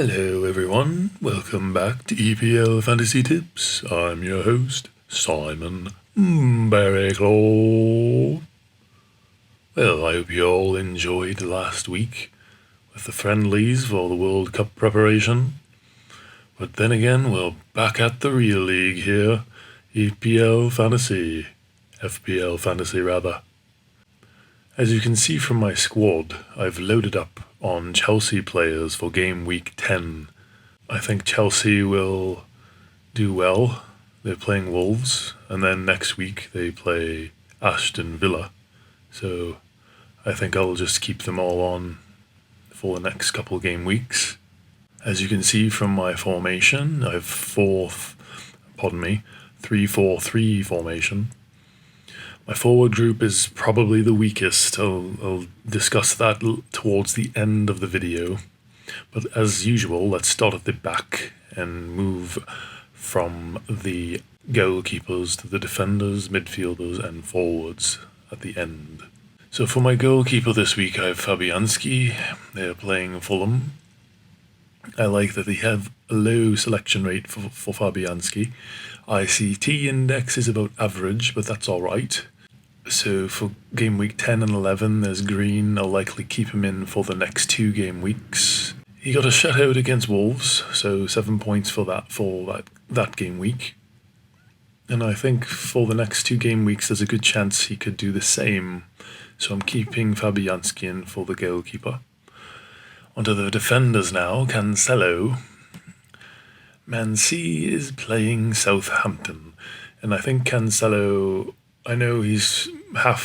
Hello everyone, welcome back to EPL Fantasy Tips. I'm your host, Simon Barraclough. Well, I hope you all enjoyed last week with the friendlies for the World Cup preparation. But then again, we're back at the real league here, EPL Fantasy. FPL Fantasy rather. As you can see from my squad, I've loaded up on Chelsea players for game week 10. I think Chelsea will do well. They're playing Wolves, and then next week they play Aston Villa. So I think I'll just keep them all on for the next couple game weeks. As you can see from my formation, I have 3-4-3 formation. My forward group is probably the weakest. I'll discuss that towards the end of the video. But as usual, let's start at the back and move from the goalkeepers to the defenders, midfielders and forwards at the end. So for my goalkeeper this week, I have Fabianski. They're playing Fulham. I like that they have a low selection rate for Fabianski. ICT index is about average, but that's alright. So for game week 10 and 11, there's Green. I'll likely keep him in for the next 2 game weeks. He got a shutout against Wolves, so 7 points for that game week. And I think for the next 2 game weeks, there's a good chance he could do the same. So I'm keeping Fabianski in for the goalkeeper. Onto the defenders now. Cancelo. Man C is playing Southampton. And I think Cancelo, I know he's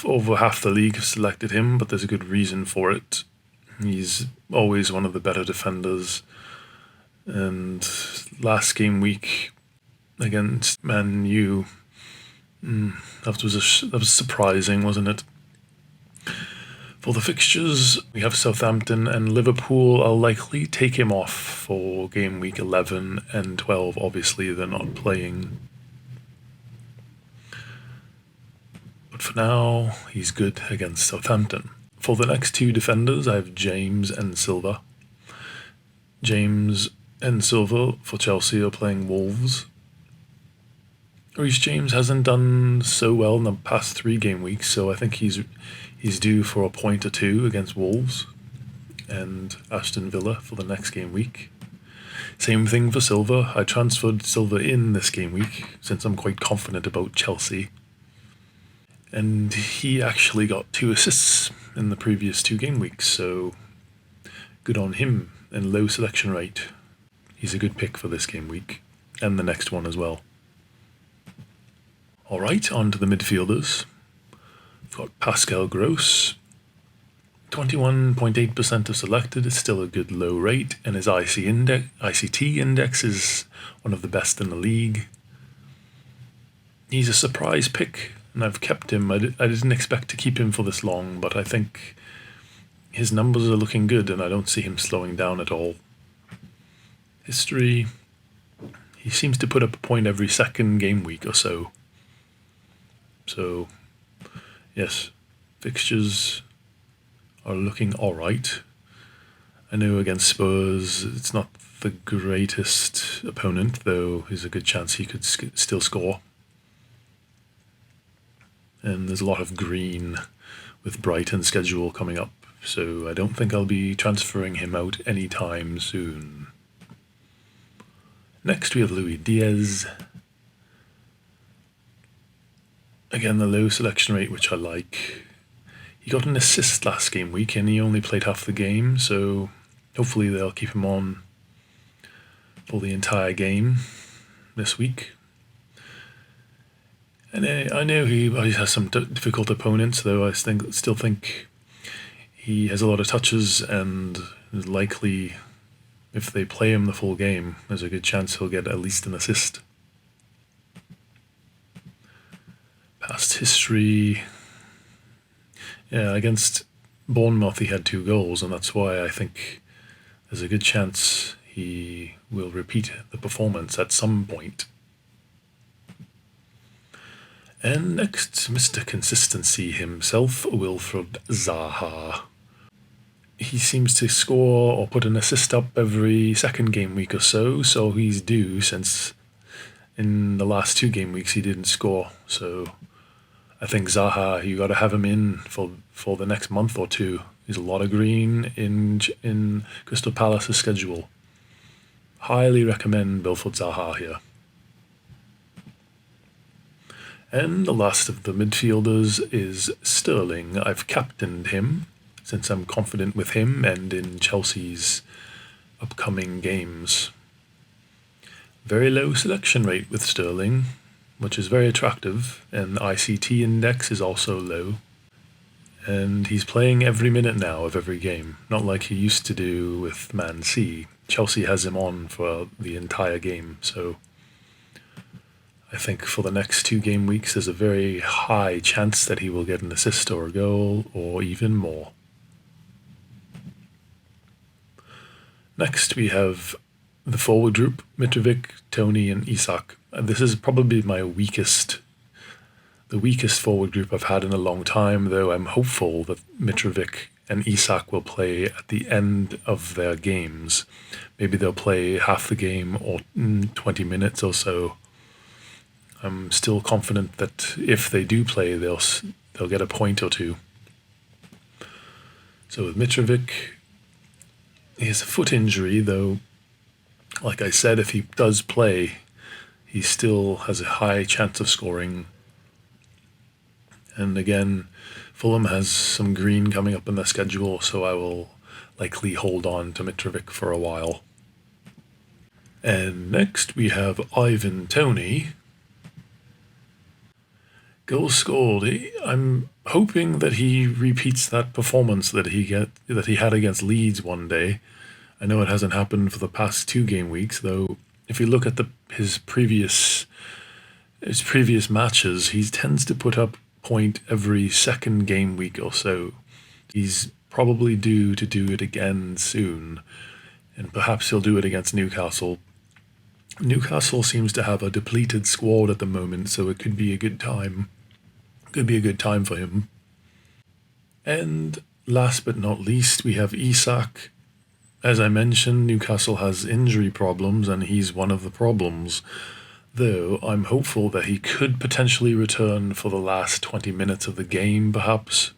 over half the league have selected him, but there's a good reason for it. He's always one of the better defenders. And last game week against Man U, that was surprising, wasn't it? For the fixtures, we have Southampton and Liverpool. I'll likely take him off for game week 11 and 12. Obviously, they're not playing. But for now, he's good against Southampton. For the next 2 defenders, I have James and Silva. James and Silva for Chelsea are playing Wolves. Reece James hasn't done so well in the past 3 game weeks, so I think he's due for a point or 2 against Wolves and Aston Villa for the next game week. Same thing for Silva. I transferred Silva in this game week since I'm quite confident about Chelsea. And he actually got 2 assists in the previous 2 game weeks, so good on him, and low selection rate. He's a good pick for this game week, and the next one as well. Alright, on to the midfielders. We've got Pascal Gross. 21.8% of selected is still a good low rate, and his ICT index is one of the best in the league. He's a surprise pick, and I've kept him. I didn't expect to keep him for this long, but I think his numbers are looking good, and I don't see him slowing down at all. History, he seems to put up a point every second game week or so. So, yes, fixtures are looking alright. I know against Spurs, it's not the greatest opponent, though there's a good chance he could still score. And there's a lot of green with Brighton's schedule coming up, so I don't think I'll be transferring him out anytime soon. Next we have Luis Diaz. Again, the low selection rate, which I like. He got an assist last game week and he only played half the game, so hopefully they'll keep him on for the entire game this week. And I know he has some difficult opponents, though I still think he has a lot of touches and is likely, if they play him the full game, there's a good chance he'll get at least an assist. Past history, yeah, against Bournemouth he had 2 goals, and that's why I think there's a good chance he will repeat the performance at some point. And next, Mr. Consistency himself, Wilfred Zaha. he seems to score or put an assist up every second game week or so, so he's due, since in the last 2 game weeks he didn't score. So I think Zaha, you got to have him in for the next month or two. There's a lot of green in Crystal Palace's schedule. Highly recommend Wilfried Zaha here. And the last of the midfielders is Sterling. I've captained him since I'm confident with him and in Chelsea's upcoming games. Very low selection rate with Sterling, which is very attractive, and ICT index is also low. And he's playing every minute now of every game, not like he used to do with Man C. Chelsea has him on for the entire game, so I think for the next 2 game weeks there's a very high chance that he will get an assist or a goal, or even more. Next we have the forward group, Mitrovic, Tony and Isak. This is probably the weakest forward group I've had in a long time, though I'm hopeful that Mitrovic and Isak will play at the end of their games. Maybe they'll play half the game or 20 minutes or so. I'm still confident that if they do play, they'll get a point or two. So with Mitrovic, he has a foot injury, though, like I said, if he does play, he still has a high chance of scoring. And again, Fulham has some green coming up in their schedule, so I will likely hold on to Mitrovic for a while. And next we have Ivan Toney. Goals scored. I'm hoping that he repeats that performance that he had against Leeds one day. I know it hasn't happened for the past 2 game weeks, though. If you look at his previous matches, he tends to put up point every second game week or so. He's probably due to do it again soon, and perhaps he'll do it against Newcastle. Newcastle seems to have a depleted squad at the moment, so it could be a good time. Could be a good time for him. And last but not least, we have Isak. As I mentioned, Newcastle has injury problems, and he's one of the problems. Though I'm hopeful that he could potentially return for the last 20 minutes of the game, perhaps.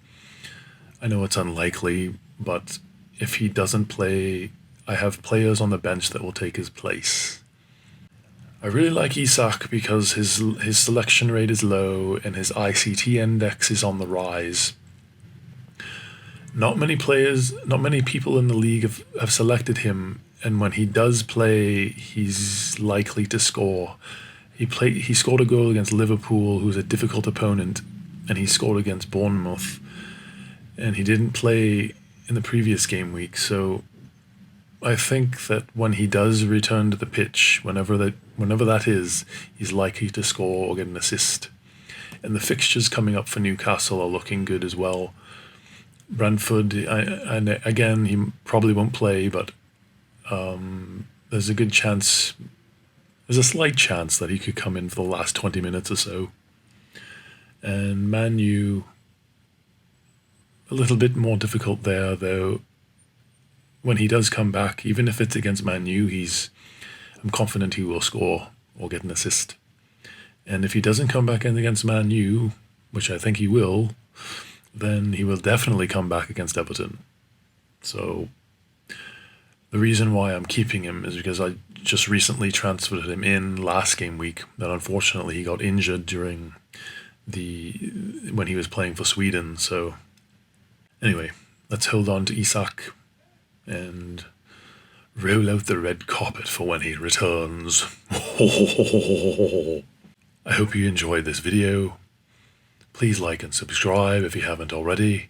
I know it's unlikely, but if he doesn't play, I have players on the bench that will take his place. I really like Isak because his selection rate is low and his ICT index is on the rise. Not many people in the league have selected him, and when he does play, he's likely to score. He scored a goal against Liverpool, who's a difficult opponent, and he scored against Bournemouth. And he didn't play in the previous game week, so I think that when he does return to the pitch, whenever that is, he's likely to score or get an assist. And the fixtures coming up for Newcastle are looking good as well. Brentford, and again, he probably won't play, but there's a slight chance that he could come in for the last 20 minutes or so. And Man U, a little bit more difficult there, though. When he does come back, even if it's against Man U, I'm confident he will score or get an assist. And if he doesn't come back in against Man U, which I think he will, then he will definitely come back against Everton. So the reason why I'm keeping him is because I just recently transferred him in last game week. Then unfortunately he got injured when he was playing for Sweden. So anyway, let's hold on to Isak and roll out the red carpet for when he returns. I hope you enjoyed this video. Please like and subscribe if you haven't already.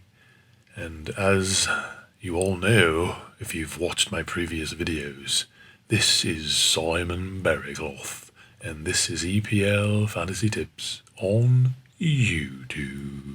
And as you all know, if you've watched my previous videos, this is Simon Berrycloth, and this is EPL Fantasy Tips on YouTube.